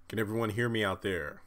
Can everyone hear me out there?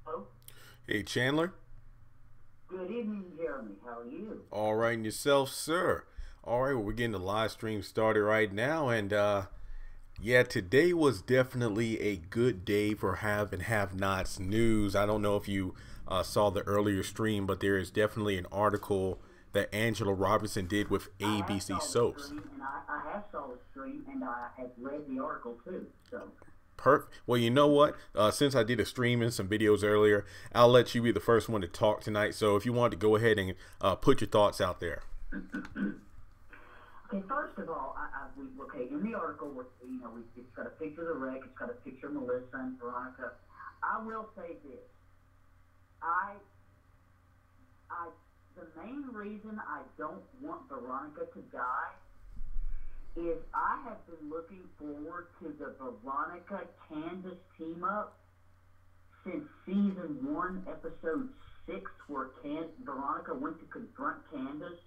Hello? Hey, Chandler. Good evening, Jeremy. How are you? All right, and yourself, sir. All right, well, we're getting the live stream started right now, and yeah, today was definitely a good day for have and have-nots news. I don't know if you saw the earlier stream, but there is definitely an article that Angela Robertson did with I have ABC saw the Soaps. stream, and I have saw the stream, and I have read the article too. So, Perfect. Well, you know what? Since I did a stream and some videos earlier, I'll let you be the first one to talk tonight. So if you want to go ahead and put your thoughts out there. okay, first of all, okay, in the article, it's got a picture of the wreck, it's got a picture of Melissa and Veronica. I will say this: I, I, the main reason I don't want Veronica to die is I have been looking forward to the Veronica Candace team up since season 1, episode 6, where Veronica went to confront Candace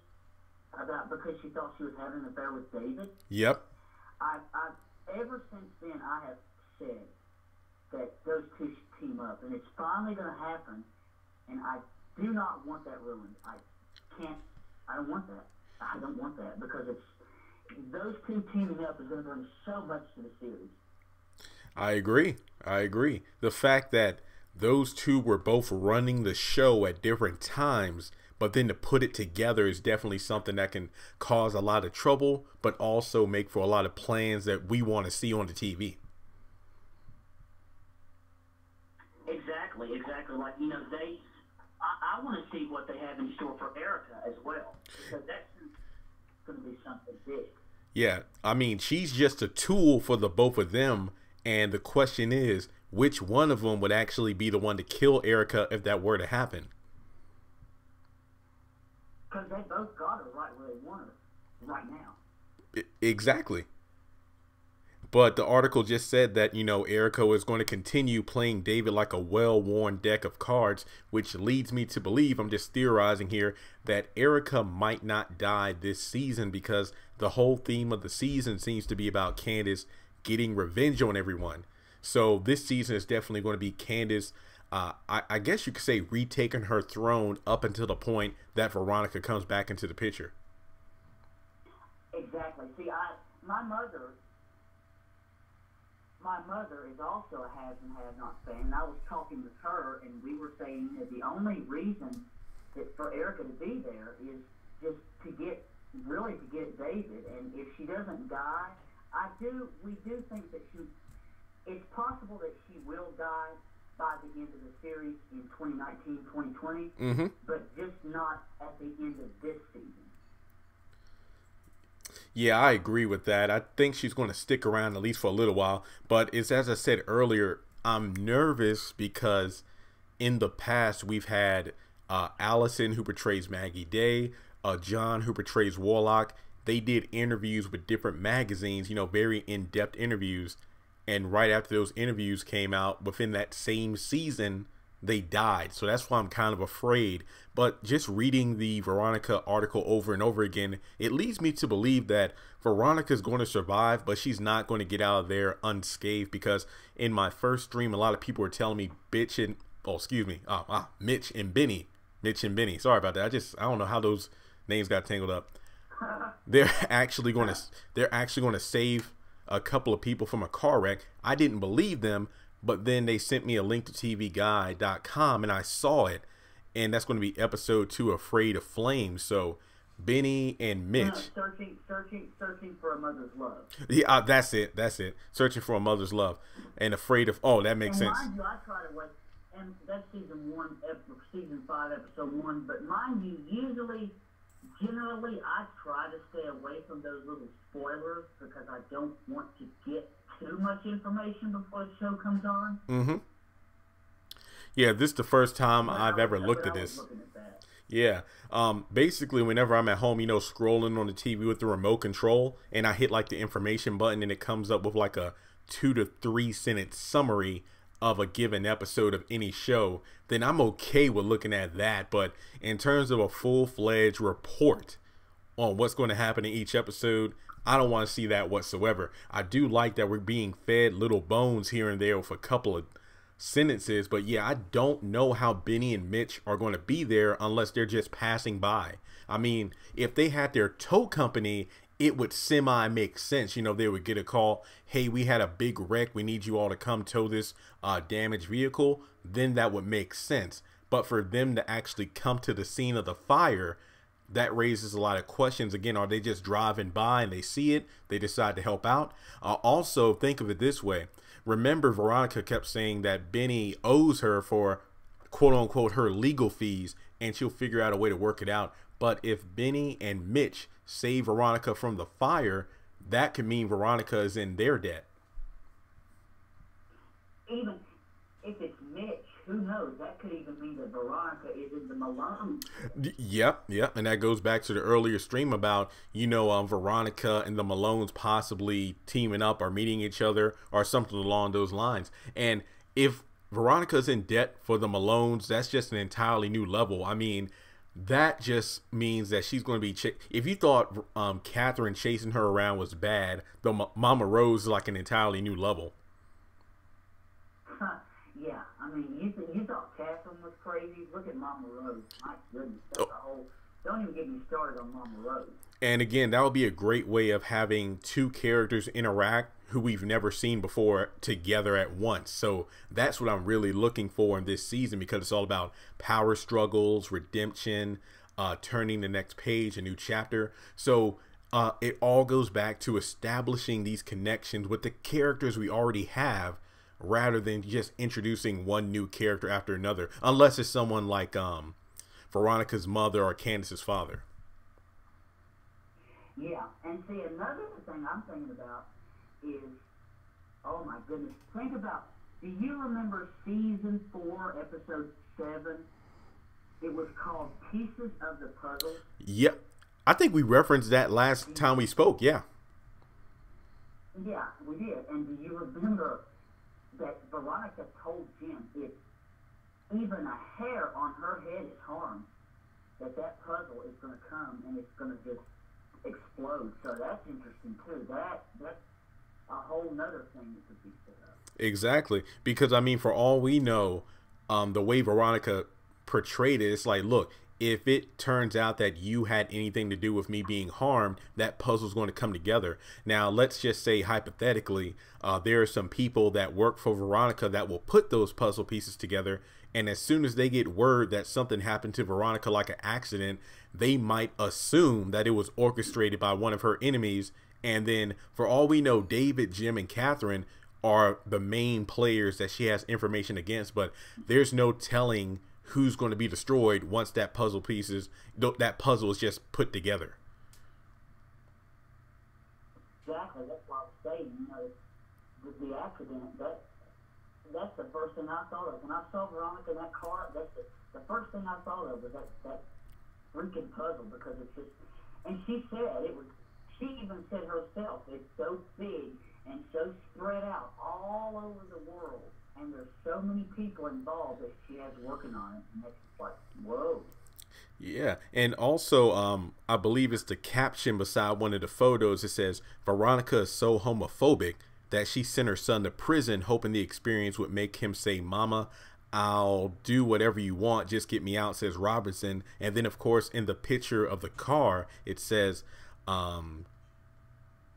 because she thought she was having an affair with David. Yep. Ever since then, I have said that those two should team up, and it's finally going to happen. And I do not want that ruined. I don't want that. I don't want that because those two teaming up is going to bring so much to the series. I agree. I agree. The fact that those two were both running the show at different times, but then to put it together is definitely something that can cause a lot of trouble, but also make for a lot of plans that we want to see on the TV. Exactly. Like, I want to see what they have in store for Erica as well, because that's going to be something big. Yeah, I mean, she's just a tool for the both of them, and the question is, which one of them would actually be the one to kill Erica if that were to happen? Because they both got her right where they want her right now. Exactly. But the article just said that, Erica is going to continue playing David like a well-worn deck of cards, which leads me to believe, I'm just theorizing here, that Erica might not die this season because the whole theme of the season seems to be about Candice getting revenge on everyone. So this season is definitely going to be Candice, I guess you could say, retaking her throne up until the point that Veronica comes back into the picture. Exactly. See, my mother is also a has and have not fan, and I was talking with her, and we were saying that the only reason that for Erica to be there is just to get David, and if she doesn't die, we do think that it's possible that she will die by the end of the series in 2019, 2020, but just not at the end of this season. Yeah, I agree with that. I think she's going to stick around at least for a little while. But it's, as I said earlier, I'm nervous because in the past we've had Allison, who portrays Maggie Day, John, who portrays Warlock. They did interviews with different magazines, very in-depth interviews. And right after those interviews came out, within that same season, they died. So that's why I'm kind of afraid. But just reading the Veronica article over and over again, it leads me to believe that Veronica is going to survive, but she's not going to get out of there unscathed, because in my first stream, a lot of people were telling me Mitch and Benny. Sorry about that. I don't know how those names got tangled up. They're actually going to save a couple of people from a car wreck. I didn't believe them. But then they sent me a link to tvguide.com and I saw it. And that's going to be episode 2, Afraid of Flames. So Benny and Mitch. Searching for a mother's love. Yeah, that's it. Searching for a mother's love. And Afraid of, oh, that makes sense. Mind you, I try to wait, and that's season 5, episode 1. But mind you, usually generally, I try to stay away from those little spoilers because I don't want to get too much information before the show comes on. Mm-hmm. Yeah, this is the first time I've ever looked But at I was this. looking at that. Yeah. Basically, whenever I'm at home, scrolling on the TV with the remote control, and I hit like the information button, and it comes up with like a 2 to 3 sentence summary of a given episode of any show, then I'm okay with looking at that. But in terms of a full-fledged report on what's going to happen in each episode, I don't want to see that whatsoever. I do like that we're being fed little bones here and there with a couple of sentences, but yeah, I don't know how Benny and Mitch are going to be there unless they're just passing by. I mean, if they had their tow company, it would semi make sense. They would get a call, hey, we had a big wreck, we need you all to come tow this damaged vehicle. Then that would make sense. But for them to actually come to the scene of the fire, that raises a lot of questions. Again, are they just driving by and they see it, they decide to help out? Also, think of it this way. Remember, Veronica kept saying that Benny owes her for quote unquote her legal fees, and she'll figure out a way to work it out. But if Benny and Mitch save Veronica from the fire, that could mean Veronica is in their debt. Even if it's Mitch, who knows? That could even mean that Veronica is in the Malone. Yep. And that goes back to the earlier stream about, Veronica and the Malones possibly teaming up or meeting each other or something along those lines. And if Veronica's in debt for the Malones, that's just an entirely new level. I mean, that just means that she's going to be if you thought Catherine chasing her around was bad, the Mama Rose is like an entirely new level. Yeah, I mean, you thought Catherine was crazy. Look at Mama Rose. My goodness, that's a whole. Don't even get me started on Mama Rose. And again, that would be a great way of having two characters interact who we've never seen before together at once. So that's what I'm really looking for in this season, because it's all about power struggles, redemption, turning the next page, a new chapter. So it all goes back to establishing these connections with the characters we already have, rather than just introducing one new character after another, unless it's someone like Veronica's mother or Candice's father. Yeah, and see, another thing I'm thinking about is, oh my goodness, think about, do you remember season 4, episode 7? It was called Pieces of the Puzzle. Yep. I think we referenced that last time we spoke, yeah. Yeah, we did. And do you remember that Veronica told Jim if even a hair on her head is harmed, that puzzle is going to come and it's going to just explode. So that's interesting too. That's a whole nother thing that could be set up. Exactly, because I mean, for all we know, the way Veronica portrayed it, it's like, look, if it turns out that you had anything to do with me being harmed, that puzzle's going to come together. Now, let's just say hypothetically, there are some people that work for Veronica that will put those puzzle pieces together, and as soon as they get word that something happened to Veronica, like an accident, they might assume that it was orchestrated by one of her enemies. And then, for all we know, David, Jim, and Catherine are the main players that she has information against, but there's no telling who's going to be destroyed once that puzzle is just put together. Exactly, that's what I was saying. The accident, that's the first thing I thought of when I saw Veronica in that car. That's the first thing I thought of was that freaking puzzle, because it's just. And she said it was. She even said herself, it's so big and so spread out all over the world, and there's so many people involved that she has working on it, and that's like, whoa. Yeah, and also, I believe it's the caption beside one of the photos. It says, Veronica is so homophobic that she sent her son to prison, hoping the experience would make him say, Mama, I'll do whatever you want, just get me out, says Robinson. And then, of course, in the picture of the car, it says,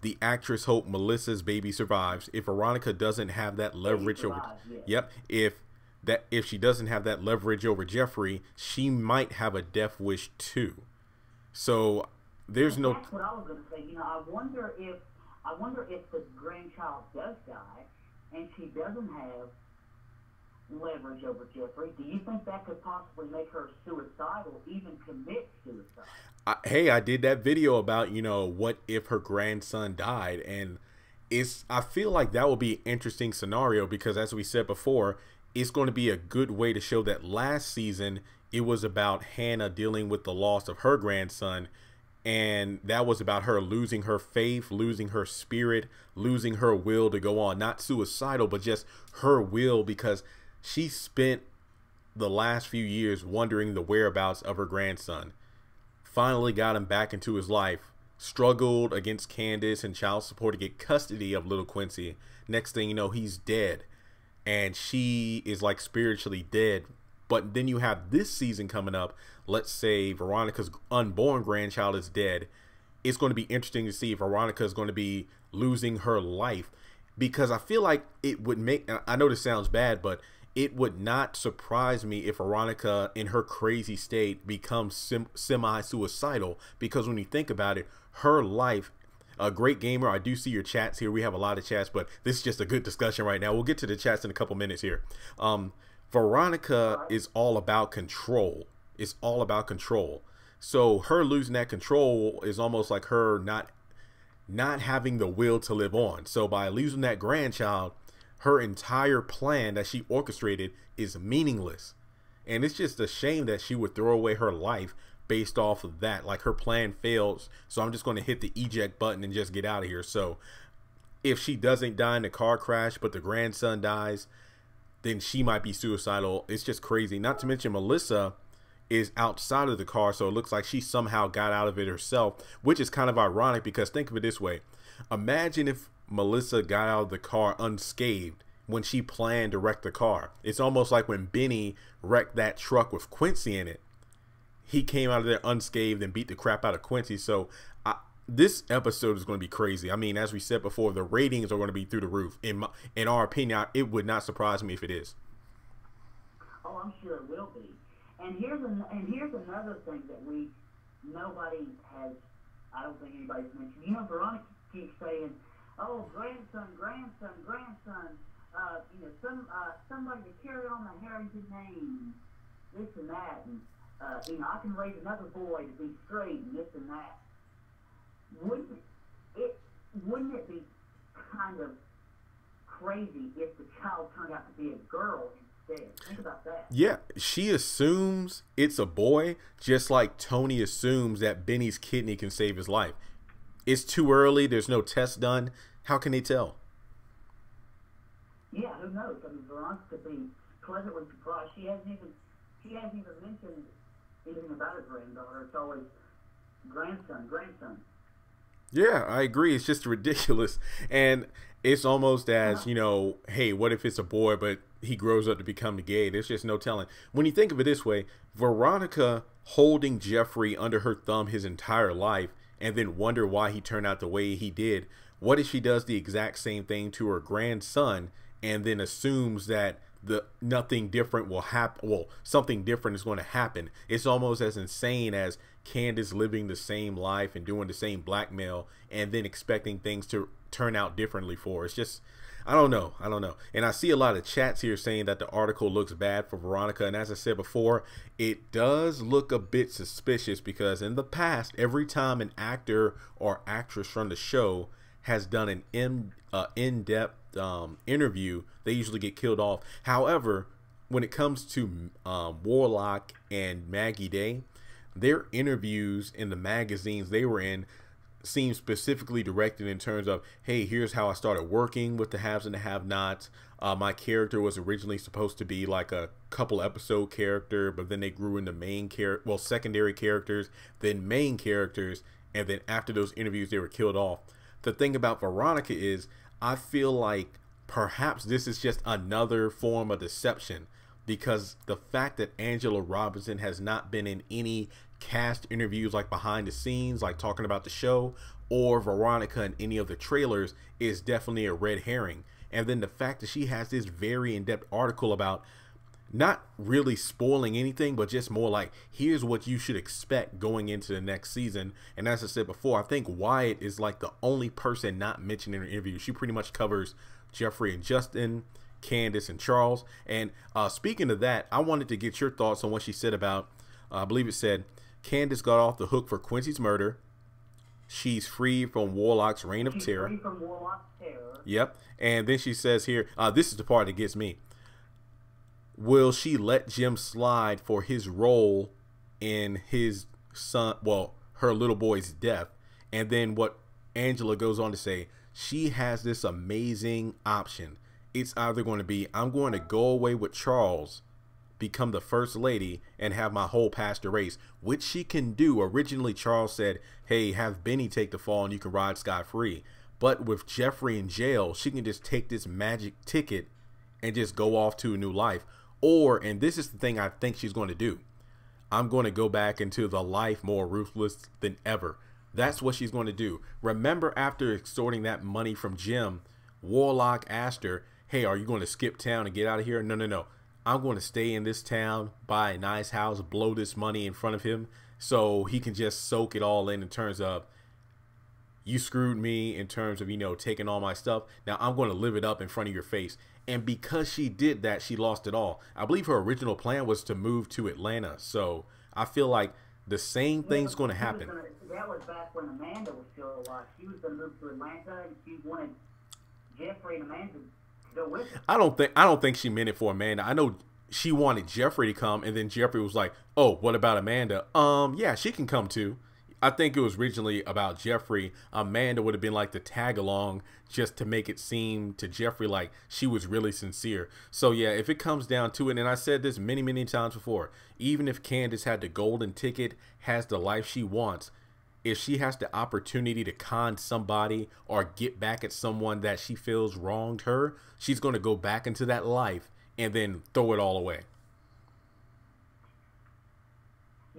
the actress hope Melissa's baby survives. If Veronica doesn't have that leverage over, if she doesn't have that leverage over Jeffrey, she might have a death wish too. So there's no. That's what I was going to say. I wonder if the grandchild does die, and she doesn't have leverage over Jeffrey. Do you think that could possibly make her suicidal, even commit suicide? Hey, I did that video about, what if her grandson died, and I feel like that will be an interesting scenario because, as we said before, it's going to be a good way to show that last season it was about Hannah dealing with the loss of her grandson, and that was about her losing her faith, losing her spirit, losing her will to go on. Not suicidal, but just her will, because she spent the last few years wondering the whereabouts of her grandson. Finally got him back into his life, struggled against Candice and child support to get custody of little Quincy. Next thing you know, he's dead, and she is like spiritually dead. But then you have this season coming up. Let's say Veronica's unborn grandchild is dead. It's going to be interesting to see if Veronica is going to be losing her life, because I feel like it would make, I know this sounds bad, but it would not surprise me if Veronica in her crazy state becomes semi-suicidal, because when you think about it, her life, a great gamer. I do see your chats here. We have a lot of chats, but this is just a good discussion right now. We'll get to the chats in a couple minutes here. Veronica is all about control. It's all about control. So her losing that control is almost like her not having the will to live on. So by losing that grandchild, her entire plan that she orchestrated is meaningless. And it's just a shame that she would throw away her life based off of that. Like, her plan fails, so I'm just going to hit the eject button and just get out of here. So if she doesn't die in the car crash, but the grandson dies, then she might be suicidal. It's just crazy. Not to mention Melissa is outside of the car, so it looks like she somehow got out of it herself, which is kind of ironic, because think of it this way. Imagine if Melissa got out of the car unscathed when she planned to wreck the car. It's almost like when Benny wrecked that truck with Quincy in it. He came out of there unscathed and beat the crap out of Quincy. So this episode is going to be crazy. I mean, as we said before, the ratings are going to be through the roof. In our opinion, it would not surprise me if it is. Oh, I'm sure it will be. And here's another thing that nobody has, I don't think anybody's mentioned. You know, Veronica keeps saying, "Oh, grandson, grandson, grandson. Somebody to carry on the Harrington name, this and that, and I can raise another boy to be straight, and this and that." Wouldn't it be kind of crazy if the child turned out to be a girl instead? Think about that. Yeah, she assumes it's a boy, just like Tony assumes that Benny's kidney can save his life. It's too early. There's no test done. How can they tell? Yeah, who knows? I mean, Veronica could be pleasantly surprised. She hasn't even mentioned anything about her granddaughter. It's always grandson, grandson. Yeah, I agree. It's just ridiculous. And it's almost as, hey, what if it's a boy, but he grows up to become gay? There's just no telling. When you think of it this way, Veronica holding Jeffrey under her thumb his entire life and then wonder why he turned out the way he did. What if she does the exact same thing to her grandson and then assumes that nothing different will happen? Well, something different is going to happen. It's almost as insane as Candice living the same life and doing the same blackmail and then expecting things to turn out differently for her. It's just, I don't know. And I see a lot of chats here saying that the article looks bad for Veronica. And as I said before, it does look a bit suspicious, because in the past, every time an actor or actress from the show has done an in-depth interview, they usually get killed off. However, when it comes to Warlock and Maggie Day, their interviews in the magazines they were in seem specifically directed in terms of, hey, here's how I started working with the haves and the have-nots. My character was originally supposed to be like a couple episode character, but then they grew into secondary characters, then main characters, and then after those interviews they were killed off. The thing about Veronica is, I feel like perhaps this is just another form of deception, because the fact that Angela Robinson has not been in any cast interviews, like behind the scenes, like talking about the show, or Veronica in any of the trailers, is definitely a red herring. And then the fact that she has this very in-depth article about not really spoiling anything, but just more like, here's what you should expect going into the next season. And as I said before, I think Wyatt is like the only person not mentioned in her interview. She pretty much covers Jeffrey and Justin, Candice and Charles. And speaking of that, I wanted to get your thoughts on what she said about, I believe it said, Candice got off the hook for Quincy's murder. She's free from Warlock's reign of terror. Free from Warlock's terror. Yep. And then she says here, this is the part that gets me. Will she let Jim slide for his role in his son, well, her little boy's death? And then what Angela goes on to say, she has this amazing option. It's either going to be, I'm going to go away with Charles, become the first lady, and have my whole past erased, which she can do. Originally, Charles said, hey, have Benny take the fall and you can ride scot-free. But with Jeffrey in jail, she can just take this magic ticket and just go off to a new life. Or, and this is the thing I think she's going to do, I'm going to go back into the life more ruthless than ever. That's what she's going to do. Remember, after extorting that money from Jim, Warlock asked her, hey, are you going to skip town and get out of here? No, no, no. I'm going to stay in this town, buy a nice house, blow this money in front of him so he can just soak it all in terms of, you screwed me in terms of, you know, taking all my stuff. Now I'm going to live it up in front of your face. And because she did that, she lost it all. I believe her original plan was to move to Atlanta. So I feel like the same thing's going to happen. That was back when Amanda was still alive. She was going to move to Atlanta, and she wanted Jeffrey and Amanda to go with her. I don't think she meant it for Amanda. I know she wanted Jeffrey to come, and then Jeffrey was like, oh, what about Amanda? Yeah, she can come too. I think it was originally about Jeffrey. Amanda would have been like the tag along just to make it seem to Jeffrey like she was really sincere. So yeah, if it comes down to it, and I said this many, many times before, even if Candice had the golden ticket, has the life she wants, if she has the opportunity to con somebody or get back at someone that she feels wronged her, she's going to go back into that life and then throw it all away.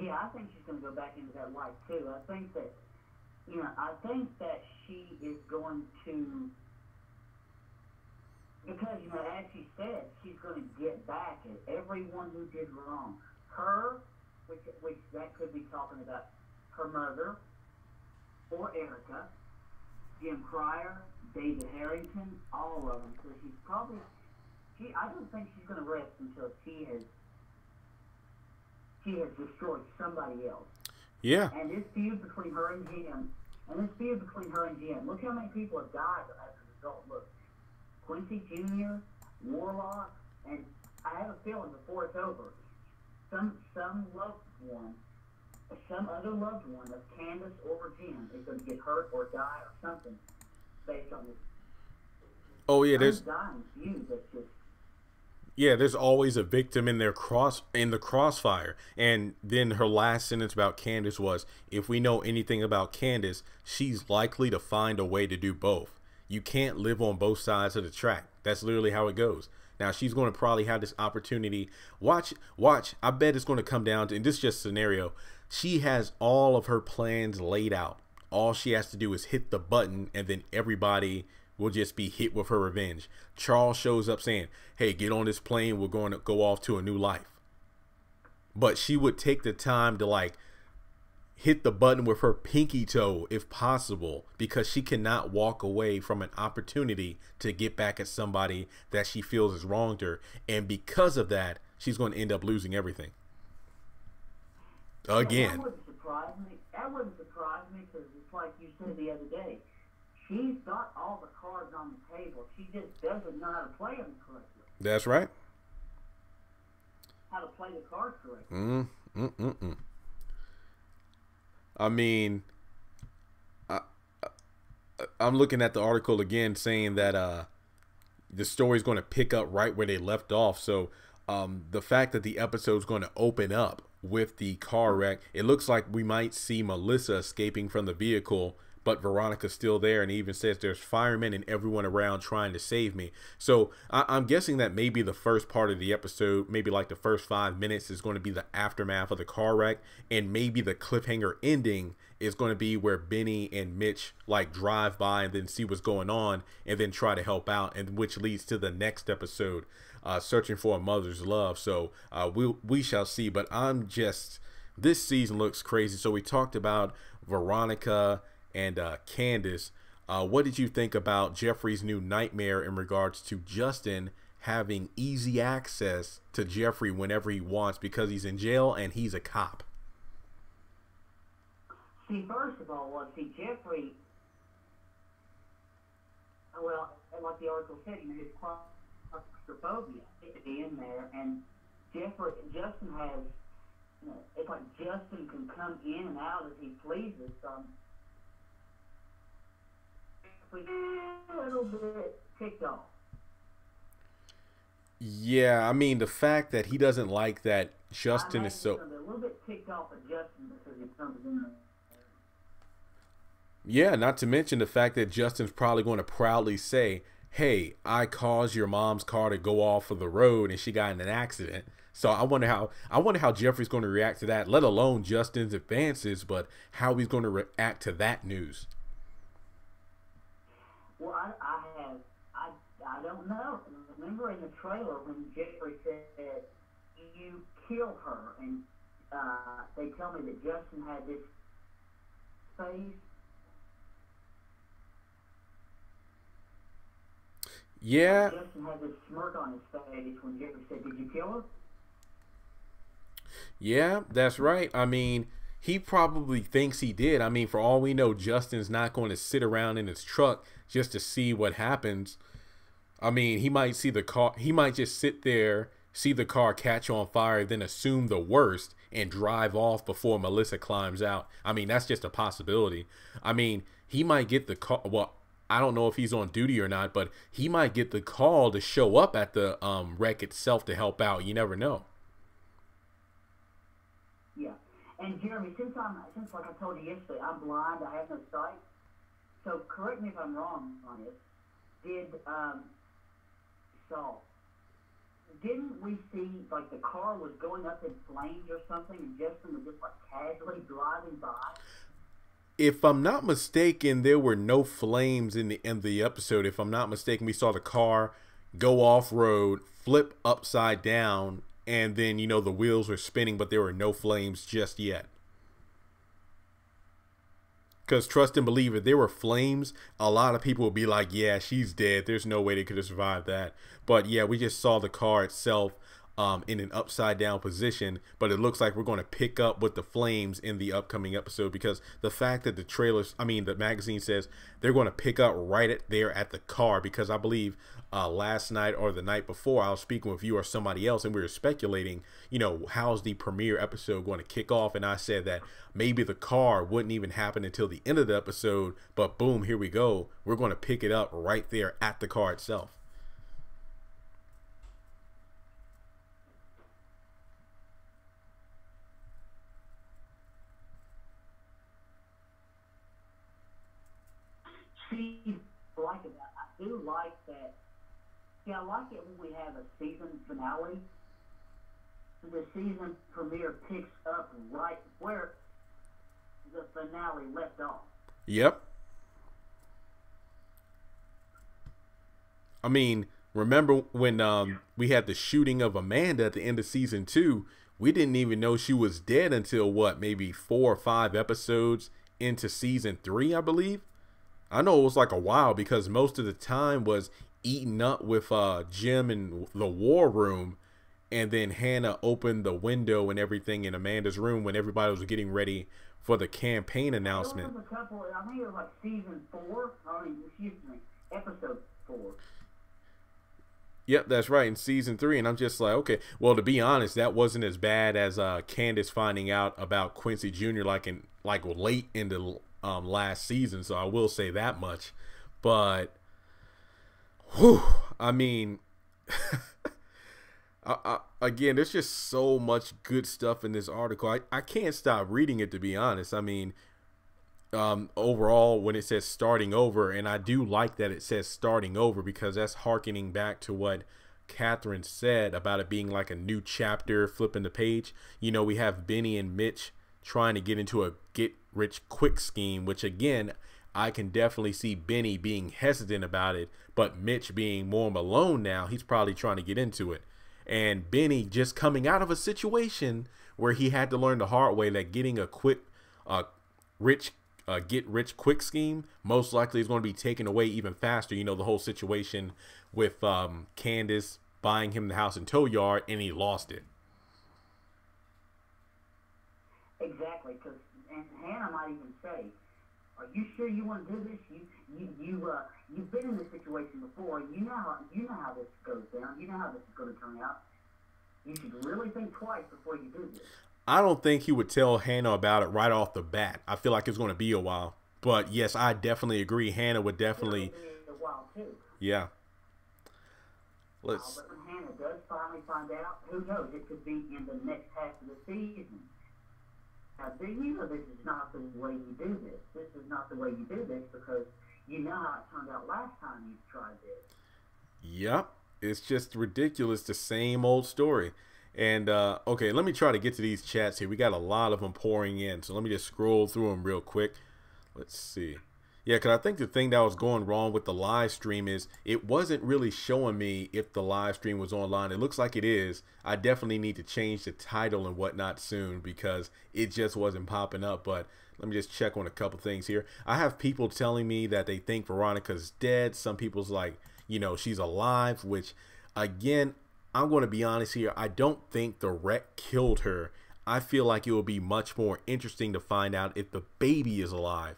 Yeah, I think she's going to go back into that life too. I think that, she is going to, because, as she said, she's going to get back at everyone who did wrong. Her, which that could be talking about her mother, or Erica, Jim Cryer, David Harrington, all of them. So I don't think she's going to rest until she has destroyed somebody else. Yeah. And this feud between her and Jim, look how many people have died as a result. Look, Quincy Jr., Warlock, and I have a feeling before it's over, some other loved one of Candace or Jim is going to get hurt or die or something based on this. Oh yeah, there's dying feud that's just. Yeah, there's always a victim in the crossfire. And then her last sentence about Candace was, if we know anything about Candace, she's likely to find a way to do both. You can't live on both sides of the track. That's literally how it goes. Now, she's going to probably have this opportunity. Watch. I bet it's going to come down to, and this is just a scenario, she has all of her plans laid out. All she has to do is hit the button, and then everybody will just be hit with her revenge. Charles shows up saying, hey, get on this plane, we're going to go off to a new life. But she would take the time to like hit the button with her pinky toe if possible, because she cannot walk away from an opportunity to get back at somebody that she feels has wronged her. And because of that, she's going to end up losing everything. Again. That wouldn't surprise me. Because it's like you said the other day. She's got all the cards on the table. She just doesn't know how to play them correctly. That's right. How to play the cards correctly. I mean, I'm looking at the article again saying that the story's going to pick up right where they left off. So the fact that the episode's going to open up with the car wreck, it looks like we might see Melissa escaping from the vehicle, but Veronica's still there, and he even says there's firemen and everyone around trying to save me. So I'm guessing that maybe the first part of the episode, maybe like the first 5 minutes, is going to be the aftermath of the car wreck, and maybe the cliffhanger ending is going to be where Benny and Mitch like drive by and then see what's going on and then try to help out, and which leads to the next episode, searching for a mother's love. So we shall see. But this season looks crazy. So we talked about Veronica and Candice. What did you think about Jeffrey's new nightmare in regards to Justin having easy access to Jeffrey whenever he wants because he's in jail and he's a cop? See, first of all, Jeffrey, well, like the article said, his claustrophobia is in there, and Justin has, it's like Justin can come in and out as he pleases, so I'm a little bit ticked off. Yeah, I mean the fact that he doesn't like that Justin is so. I'm a little bit ticked off at Justin because he comes in. Yeah, not to mention the fact that Justin's probably going to proudly say, "Hey, I caused your mom's car to go off of the road and she got in an accident." So I wonder how Jeffrey's going to react to that, let alone Justin's advances, but how he's going to react to that news. Well, I don't know. Remember in the trailer when Jeffrey said, "You kill her," and they tell me that Justin had this face. Yeah. Justin had this smirk on his face when Jeffrey said, "Did you kill her?" Yeah, that's right. I mean, he probably thinks he did. I mean, for all we know, Justin's not going to sit around in his truck just to see what happens. I mean, he might see the car. He might just sit there, see the car catch on fire, then assume the worst and drive off before Melissa climbs out. I mean, that's just a possibility. I mean, he might get the call. Well, I don't know if he's on duty or not, but he might get the call to show up at the wreck itself to help out. You never know. Yeah. And Jeremy, since like I told you yesterday, I'm blind. I have no sight. So correct me if I'm wrong on this. Didn't we see like the car was going up in flames or something, and Justin was just like casually driving by? If I'm not mistaken, there were no flames in the episode. If I'm not mistaken, we saw the car go off road, flip upside down, and then the wheels were spinning, but there were no flames just yet. Because trust and believe, if there were flames, a lot of people would be like, "Yeah, she's dead. There's no way they could have survived that." But yeah, we just saw the car itself in an upside down position, but it looks like we're going to pick up with the flames in the upcoming episode, because the fact that the magazine says they're going to pick up there at the car, because I believe last night or the night before I was speaking with you or somebody else, and we were speculating, how's the premiere episode going to kick off, and I said that maybe the car wouldn't even happen until the end of the episode, but boom, here we go. We're going to pick it up right there at the car itself. See, like it. I do like that. Yeah, I like it when we have a season finale. The season premiere picks up right where the finale left off. Yep. I mean, remember when we had the shooting of Amanda at the end of season 2? We didn't even know she was dead until maybe 4 or 5 episodes into season 3, I believe. I know it was like a while, because most of the time was eaten up with Jim in the war room, and then Hannah opened the window and everything in Amanda's room when everybody was getting ready for the campaign announcement. There was a couple, I think it was like season 4, episode 4. Yep, that's right, in season 3, and I'm just like, okay, well, to be honest, that wasn't as bad as Candice finding out about Quincy Jr. like late in the last season, so I will say that much. But whew, I mean, again, there's just so much good stuff in this article. I can't stop reading it, to be honest. I mean, overall, when it says starting over, and I do like that it says starting over, because that's hearkening back to what Catherine said about it being like a new chapter, flipping the page. We have Benny and Mitch trying to get into a get-rich-quick scheme, which, again, I can definitely see Benny being hesitant about it, but Mitch being more Malone now, he's probably trying to get into it. And Benny just coming out of a situation where he had to learn the hard way that getting a get-rich-quick scheme most likely is going to be taken away even faster. The whole situation with Candice buying him the house in tow yard, and he lost it. Exactly, because and Hannah might even say, "Are you sure you want to do this? You've been in this situation before. You know how this goes down. You know how this is going to turn out. You should really think twice before you do this." I don't think he would tell Hannah about it right off the bat. I feel like it's going to be a while. But yes, I definitely agree. Hannah would definitely. It'll be a while too. Yeah. But when Hannah does finally find out, who knows? It could be in the next half of the season. Now, do you know this is not the way you do this? This is not the way you do this because you know how it turned out last time you tried this. Yep. It's just ridiculous. The same old story. And, okay, let me try to get to these chats here. We got a lot of them pouring in. So let me just scroll through them real quick. Let's see. Yeah, because I think the thing that was going wrong with the live stream is it wasn't really showing me if the live stream was online. It looks like it is. I definitely need to change the title and whatnot soon because it just wasn't popping up. But let me just check on a couple things here. I have people telling me that they think Veronica's dead. Some people's like, you know, she's alive, which, again, I'm going to be honest here. I don't think the wreck killed her. I feel like it will be much more interesting to find out if the baby is alive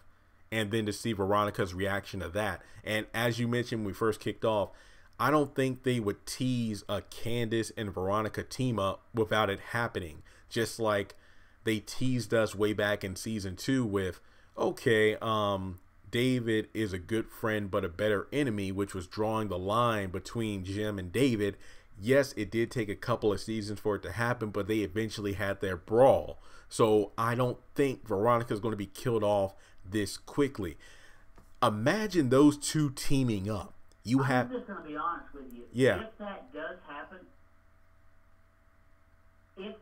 and then to see Veronica's reaction to that. And as you mentioned when we first kicked off, I don't think they would tease a Candice and Veronica team up without it happening. Just like they teased us way back in season 2 with, okay, David is a good friend but a better enemy, which was drawing the line between Jim and David. Yes, it did take a couple of seasons for it to happen, but they eventually had their brawl. So I don't think Veronica's going to be killed off this quickly. Imagine those two teaming up. I'm just going to be honest with you. Yeah. If that does happen, because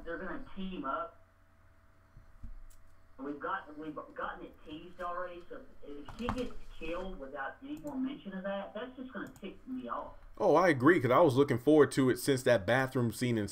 they're going to team up. We've gotten it teased already. So if she gets killed without any more mention of that, that's just going to tick me off. Oh, I agree, because I was looking forward to it since that bathroom scene in